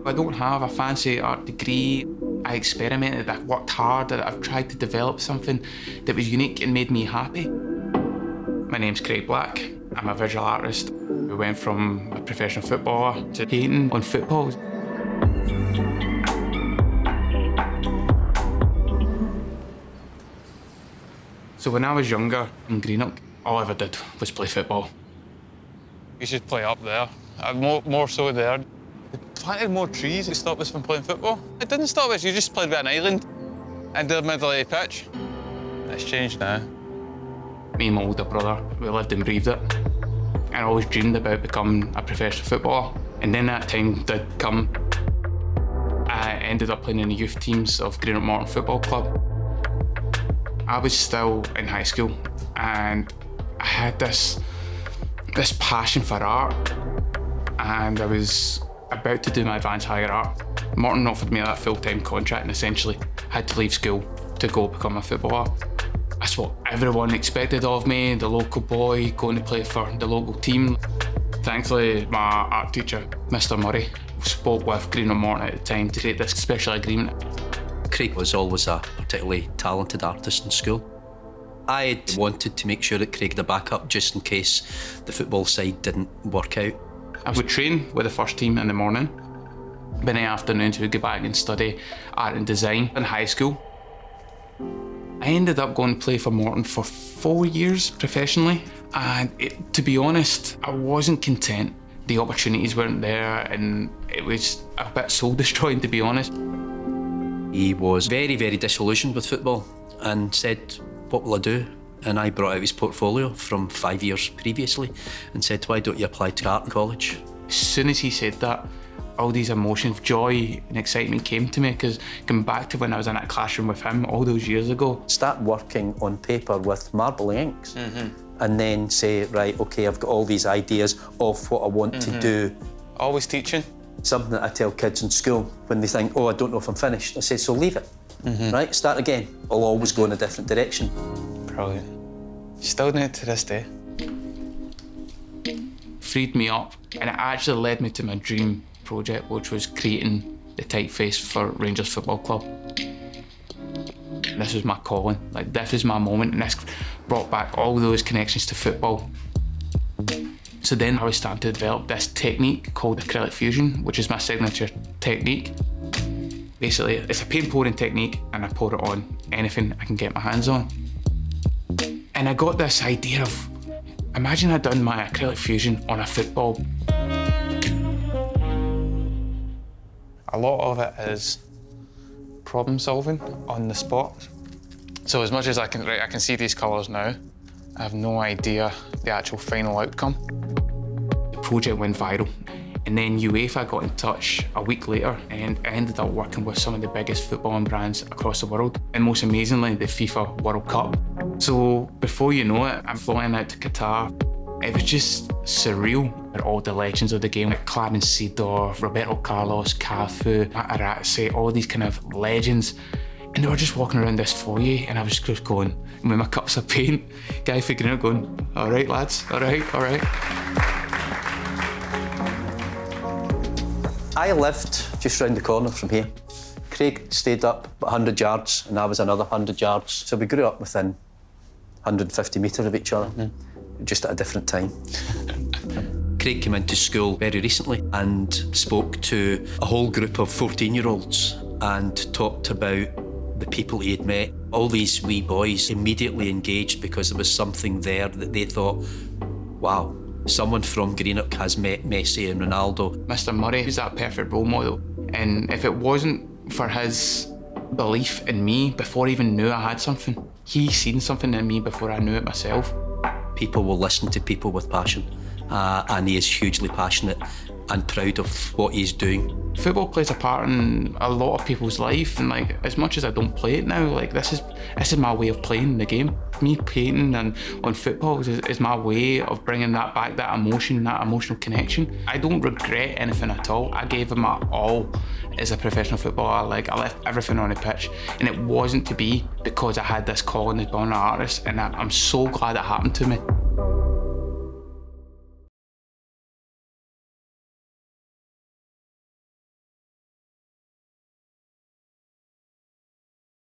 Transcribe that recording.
I don't have a fancy art degree. I experimented, I worked hard, I've tried to develop something that was unique and made me happy. My name's Craig Black, I'm a visual artist. We went from a professional footballer to painting on footballs. So when I was younger in Greenock, all I ever did was play football. You should play up there, more so there. They planted more trees to stop us from playing football. It didn't stop us, you just played with an island in the middle of the pitch. It's changed now. Me and my older brother, we lived and breathed it. I always dreamed about becoming a professional footballer. And then that time did come. I ended up playing in the youth teams of Greenock Morton Football Club. I was still in high school and I had this passion for art, and I was about to do my advanced higher art. Morton offered me that full-time contract and essentially had to leave school to go become a footballer. That's what everyone expected of me, the local boy going to play for the local team. Thankfully, my art teacher, Mr. Murray, spoke with Greenock Morton at the time to create this special agreement. Craig was always a particularly talented artist in school. I wanted to make sure that Craig had a backup just in case the football side didn't work out. I would train with the first team in the morning. But in the afternoons, we'd go back and study art and design in high school. I ended up going to play for Morton for 4 years professionally. And to be honest, I wasn't content. The opportunities weren't there and it was a bit soul-destroying, to be honest. He was very, very disillusioned with football and said, "What will I do?" And I brought out his portfolio from 5 years previously and said, "Why don't you apply to art in college?" As soon as he said that, all these emotions, joy and excitement came to me, because going back to when I was in that classroom with him all those years ago. Start working on paper with marbling inks and then say, right, okay, I've got all these ideas of what I want to do. Always teaching. Something that I tell kids in school when they think, oh, I don't know if I'm finished. I say, so leave it, right? Start again. I'll always go in a different direction. Brilliant. Still doing it to this day. Freed me up, and it actually led me to my dream project, which was creating the typeface for Rangers Football Club. This was my calling, like this was my moment, and this brought back all those connections to football. So then I was starting to develop this technique called acrylic fusion, which is my signature technique. Basically, it's a paint pouring technique, and I pour it on anything I can get my hands on. And I got this idea of, imagine I'd done my acrylic fusion on a football. A lot of it is problem solving on the spot. So as much as I can see these colours now, I have no idea the actual final outcome. The project went viral, and then UEFA got in touch a week later, and I ended up working with some of the biggest footballing brands across the world, and most amazingly, the FIFA World Cup. So before you know it, I'm flying out to Qatar. It was just surreal. All the legends of the game, like Clarence Seedorf, Roberto Carlos, Cafu, Materazzi, all these kind of legends. And they were just walking around this foyer, and I was just going, with my cups of paint, guy figuring out, going, all right, lads, all right, all right. I lived just round the corner from here. Craig stayed up about 100 yards, and I was another 100 yards. So we grew up within 150 metres of each other, just at a different time. Craig came into school very recently and spoke to a whole group of 14-year-olds and talked about the people he had met. All these wee boys immediately engaged because there was something there that they thought, wow, someone from Greenock has met Messi and Ronaldo. Mr. Murray was that perfect role model, and if it wasn't for his belief in me before I even knew I had something, he seen something in me before I knew it myself. People will listen to people with passion, and he is hugely passionate and proud of what he's doing. Football plays a part in a lot of people's life, and like, as much as I don't play it now, like this is my way of playing the game. Me painting and on football is my way of bringing that back, that emotion, that emotional connection. I don't regret anything at all. I gave him my all as a professional footballer. Like, I left everything on the pitch, and it wasn't to be because I had this calling as being an artist, and I'm so glad it happened to me.